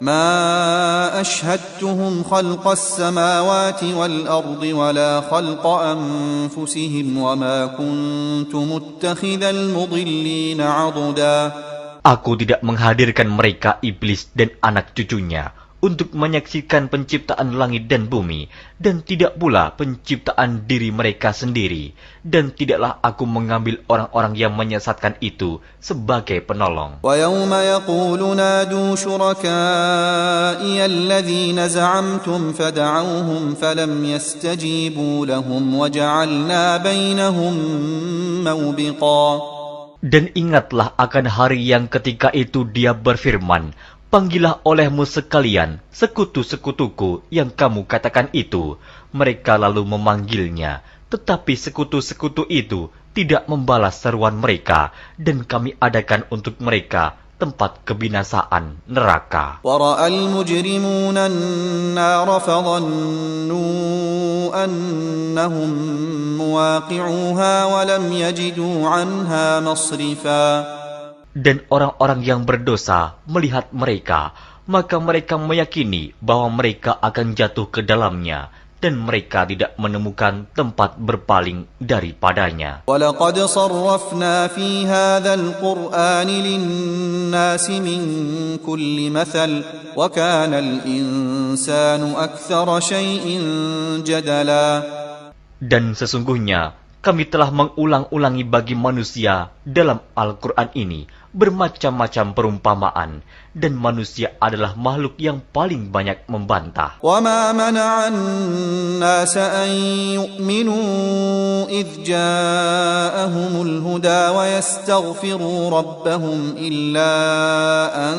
ما أشهدتهم خلق السماوات والأرض ولا خلق أنفسهم وما كنت متخذ المضلين عضدا. Aku tidak menghadirkan mereka, iblis dan anak cucunya, untuk menyaksikan penciptaan langit dan bumi, dan tidak pula penciptaan diri mereka sendiri, dan tidaklah aku mengambil orang-orang yang menyesatkan itu sebagai penolong. وَيَوْمَ يَقُولُ نَادُوا شُرَكَائِيَ الَّذِينَ زَعَمْتُمْ فَدَعَوْهُمْ فَلَمْ يَسْتَجِيبُوا لَهُمْ وَجَعَلْنَا بَيْنَهُمْ مَوْبِقًا. Dan ingatlah akan hari yang ketika itu dia berfirman, panggillah olehmu sekalian sekutu-sekutuku yang kamu katakan itu. Mereka lalu memanggilnya, tetapi sekutu-sekutu itu tidak membalas seruan mereka, dan kami adakan untuk mereka tempat kebinasaan neraka. وَرَأَى الْمُجْرِمُونَ النَّارَ فَظَنُّوا أَنَّهُمْ مُوَاقِعُوهَا وَلَمْ يَجِدُوا عَنْهَا مَصْرِفًا. Dan orang-orang yang berdosa melihat mereka, maka mereka meyakini bahwa mereka akan jatuh ke dalamnya, dan mereka tidak menemukan tempat berpaling daripadanya. وَلَقَدْ صَرَّفْنَا فِي هَذَا الْقُرْآنِ لِلنَّاسِ مِنْ كُلِّ مَثَلٍ وَكَانَ الْإِنسَانُ أَكْثَرَ شَيْءٍ جَدَلًا. Dan sesungguhnya kami telah mengulang-ulangi bagi manusia dalam Al-Quran ini bermacam-macam perumpamaan, dan manusia adalah makhluk yang paling banyak membantah. وَمَا مَنَعَ النَّاسَ أَن يُؤْمِنُوا إِذْ جَاءَهُمُ الْهُدَى وَيَسْتَغْفِرُوا رَبَّهُمْ إِلَّا أَن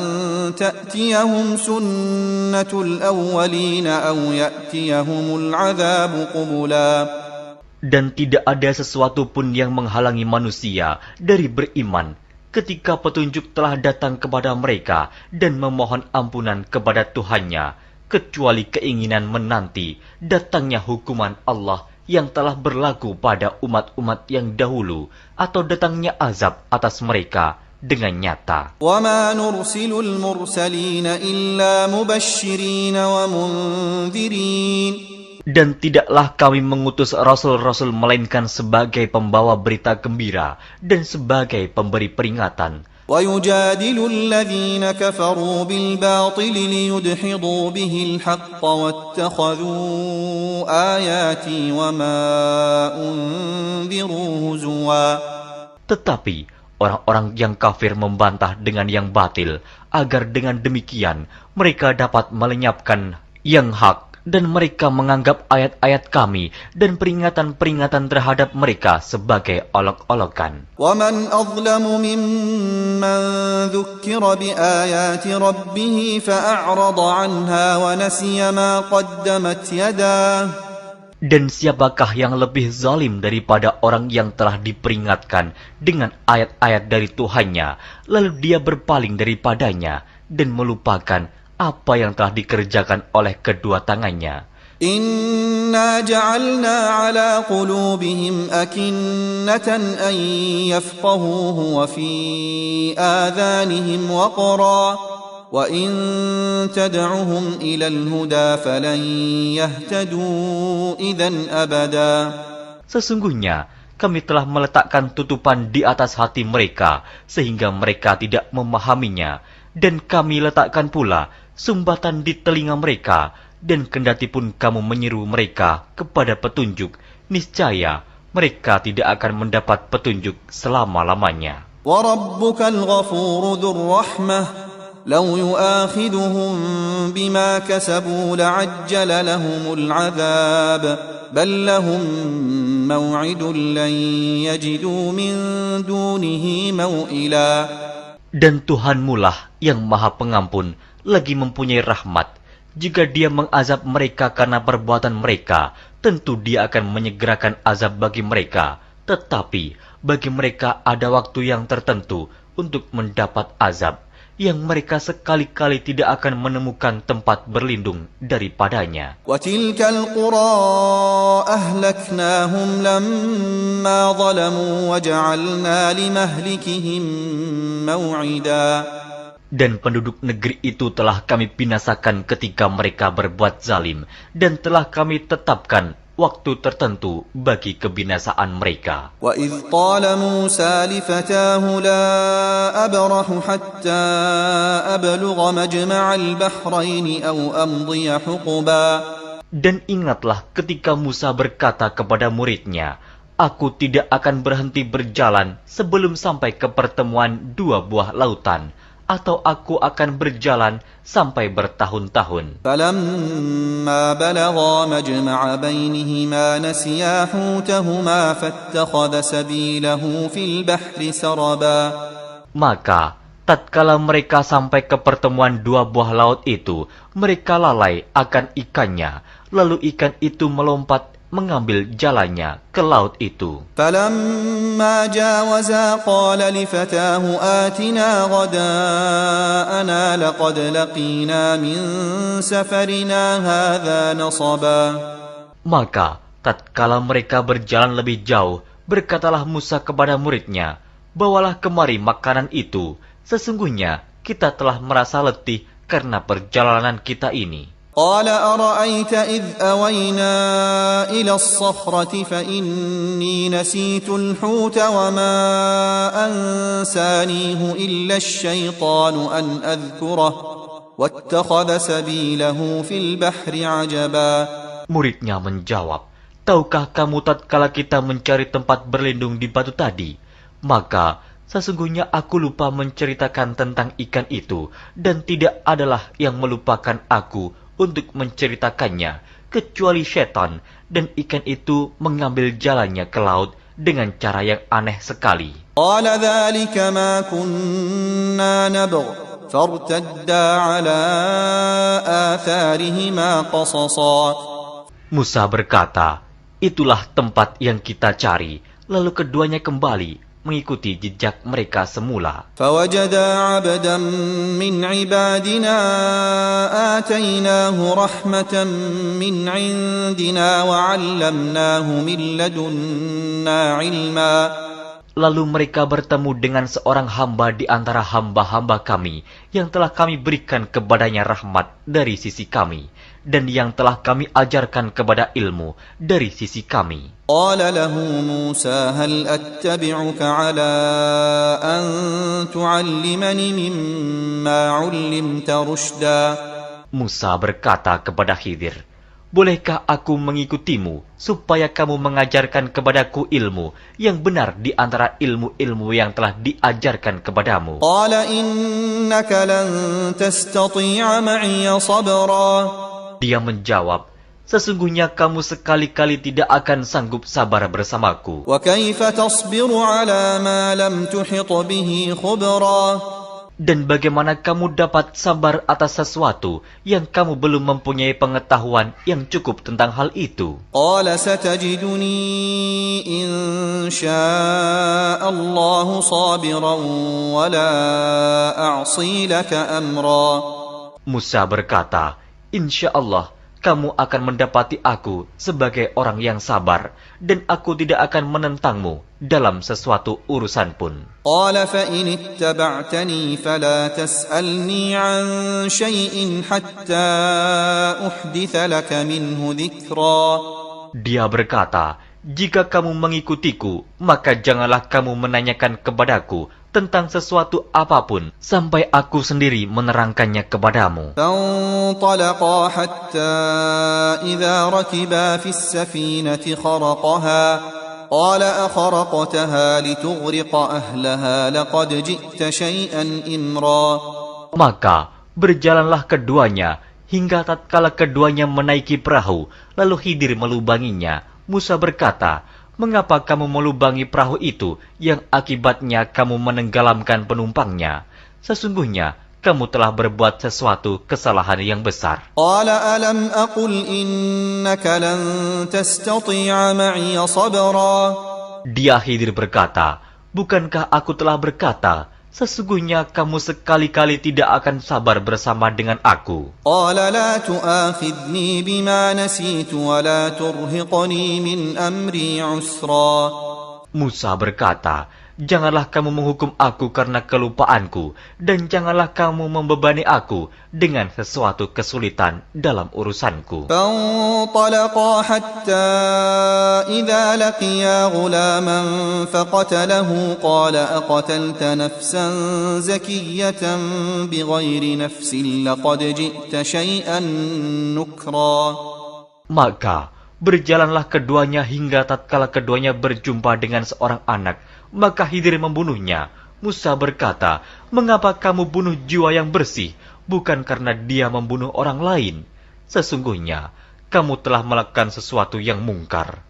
تَأْتِيَهُمْ سُنَّةُ الْأَوَّلِينَ أَوْ يَأْتِيَهُمُ الْعَذَابُ قُبُلًا. Dan tidak ada sesuatu pun yang menghalangi manusia dari beriman ketika petunjuk telah datang kepada mereka dan memohon ampunan kepada Tuhannya, kecuali keinginan menanti datangnya hukuman Allah yang telah berlaku pada umat-umat yang dahulu, atau datangnya azab atas mereka dengan nyata. وَمَا نُرْسِلُ الْمُرْسَلِينَ إِلَّا مُبَشِّرِينَ وَمُنذِرِينَ. Dan tidaklah kami mengutus rasul-rasul melainkan sebagai pembawa berita gembira dan sebagai pemberi peringatan. وَيُجَادِلُ الَّذِينَ كَفَرُوا بِالْبَاطِلِ لِيُدْحِضُوا بِهِ الْحَقَّ وَاتَّخَذُوا آيَاتِي وَمَا أُنذِرُوا هُزُوًا. Tetapi orang-orang yang kafir membantah dengan yang batil, agar dengan demikian mereka dapat melenyapkan yang hak, dan mereka menganggap ayat-ayat kami dan peringatan-peringatan terhadap mereka sebagai olok-olokan. وَمَنْ أَظْلَمُ مِمَّنْ ذُكِّرَ بِآيَاتِ رَبِّهِ فَأَعْرَضَ عَنْهَا وَنَسِيَ مَا قَدَّمَتْ يَدَاهُ. Dan siapakah yang lebih zalim daripada orang yang telah diperingatkan dengan ayat-ayat dari Tuhannya, lalu dia berpaling daripadanya dan melupakan apa yang telah dikerjakan oleh kedua tangannya. إِنَّا جَعَلْنَا عَلَى قُلُوبِهِمْ أَكِنَّةً أَن يَفْقَهُوهُ وَفِي آذَانِهِمْ وَقْرًا وَإِن تَدْعُهُمْ إِلَى الْهُدَى فَلَن يَهْتَدُوا إِذًا أَبَدًا. Sesungguhnya kami telah meletakkan tutupan di atas hati mereka sehingga mereka tidak memahaminya, dan kami letakkan pula sumbatan di telinga mereka, dan kendatipun kamu menyeru mereka kepada petunjuk, niscaya mereka tidak akan mendapat petunjuk selama-lamanya. وَرَبُّكَ الْغَفُورُ ذُو الرَّحْمَةِ لَوْ يُؤَاخِذُهُم بِمَا كَسَبُوا لَعَجَّلَ لَهُمُ الْعَذَابَ بَل لَّهُم مَّوْعِدٌ لَّن يَجِدُوا مِن دُونِهِ مَوْئِلًا. Dan Tuhanmulah yang Maha Pengampun, lagi mempunyai rahmat. Jika Dia mengazab mereka karena perbuatan mereka, tentu Dia akan menyegerakan azab bagi mereka. Tetapi bagi mereka ada waktu yang tertentu untuk mendapat azab, yang mereka sekali-kali tidak akan menemukan tempat berlindung daripadanya. وَتِلْكَ الْقُرَىٰ أَهْلَكْنَاهُمْ لَمَّا ظَلَمُوا وَجَعَلْنَا لِمَهْلِكِهِم مَّوْعِدًا. Dan penduduk negeri itu telah kami binasakan ketika mereka berbuat zalim, dan telah kami tetapkan waktu tertentu bagi kebinasaan mereka. وَإِذْ قَالَ مُوسَى لِفَتَاهُ لَا أَبْرَحُ حَتَّى أَبْلُغَ مَجْمَعَ الْبَحْرَيْنِ أَوْ أَمْضِيَ حُقُبًا. Dan ingatlah ketika Musa berkata kepada muridnya, "Aku tidak akan berhenti berjalan sebelum sampai ke pertemuan dua buah lautan, atau aku akan berjalan sampai bertahun-tahun." فَلَمَّا بَلَغَا مَجْمَعَ بَيْنِهِمَا نَسِيَا حُوتَهُمَا فَاتَّخَذَ سَبِيلَهُ فِي الْبَحْرِ سَرَبًا. Maka, tatkala mereka sampai ke pertemuan dua buah laut itu, mereka lalai akan ikannya, lalu ikan itu melompat mengambil jalannya ke laut itu. فَلَمَّا جَاوَزَا قَالَ لِفَتَاهُ آتِنَا غَدَاءَنَا لَقَدْ لَقِينَا مِنْ سَفَرِنَا هَذَا نَصَبًا. Maka, tatkala mereka berjalan lebih jauh, berkatalah Musa kepada muridnya, "Bawalah kemari makanan itu, sesungguhnya kita telah merasa letih karena perjalanan kita ini." قال أرأيت إذ أوينا إلى الصخرة فإني نسيت الحوت وما أنسانيه إلا الشيطان أن أذكره واتخذ سبيله في البحر عجبا. Muridnya menjawab, "Tahukah kamu tatkala kita mencari tempat berlindung di batu tadi? Maka sesungguhnya aku lupa menceritakan tentang ikan itu, dan tidak adalah yang melupakan aku untuk menceritakannya, kecuali setan, dan ikan itu mengambil jalannya ke laut dengan cara yang aneh sekali." قال ذلك ما كنا نبغ فارتدا على آثارهما قصصا. Musa berkata, "Itulah tempat yang kita cari." Lalu keduanya kembali mengikuti jejak mereka semula. فوجدا عبدا من عبادنا آتيناه رحمة من عندنا وعلمناه من لدنا علما. Lalu mereka bertemu dengan seorang hamba di antara hamba-hamba kami, yang telah kami berikan kepadanya rahmat dari sisi kami, dan yang telah kami ajarkan kepada ilmu dari sisi kami. قال له موسى هل أتبعك على أن تعلمني مما علمت رشدا. Musa berkata kepada Khidir, "Bolehkah aku mengikutimu supaya kamu mengajarkan kepadaku ilmu yang benar di antara ilmu-ilmu yang telah diajarkan kepadamu?" قال إنك لن تستطيع معي صبرا. Dia menjawab, "Sesungguhnya kamu sekali-kali tidak akan sanggup sabar bersamaku. وكيف تصبر على ما لم تحط به خبرا. Dan bagaimana kamu dapat sabar atas sesuatu yang kamu belum mempunyai pengetahuan yang cukup tentang hal itu?" قال ستجدني إن شاء الله صابرا ولا أعصي لك أمرا. Musa berkata, "Insya Allah, kamu akan mendapati aku sebagai orang yang sabar, dan aku tidak akan menentangmu dalam sesuatu urusan pun." قال فإن اتبعتني فلا تسألني عن شيء حتى أحدث لك منه ذكرا. Dia berkata, "Jika kamu mengikutiku, maka janganlah kamu menanyakan kepadaku tentang sesuatu apapun sampai aku sendiri menerangkannya kepadamu." فانطلقا حتى إذا ركبا في السفينة خرقها قال أخرقتها لتغرق أهلها لقد جئت شيئا إمرا. Maka berjalanlah keduanya hingga tatkala keduanya menaiki perahu, lalu Khidir melubanginya. Musa berkata, "Mengapa kamu melubangi perahu itu yang akibatnya kamu menenggelamkan penumpangnya? Sesungguhnya kamu telah berbuat sesuatu kesalahan yang besar." قال ألم أقل إنك لن تستطيع معي صبرا. Dia Khidir berkata, "Bukankah aku telah berkata, sesungguhnya kamu sekali-kali tidak akan sabar bersama dengan aku?" قال لا تؤاخذني بما نسيت ولا ترهقني من أمري عسرا. Musa berkata, "Janganlah kamu menghukum aku karena kelupaanku, dan janganlah kamu membebani aku dengan sesuatu kesulitan dalam urusanku." فانطلقا حتى إذا لقيا غلاما فقتله قال أقتلت نفسا زكية بغير نفس لقد جئت شيئا نكرا. Maka berjalanlah keduanya hingga tatkala keduanya berjumpa dengan seorang anak, maka Khidir membunuhnya. Musa berkata, "Mengapa kamu bunuh jiwa yang bersih, bukan karena dia membunuh orang lain? Sesungguhnya kamu telah melakukan sesuatu yang mungkar."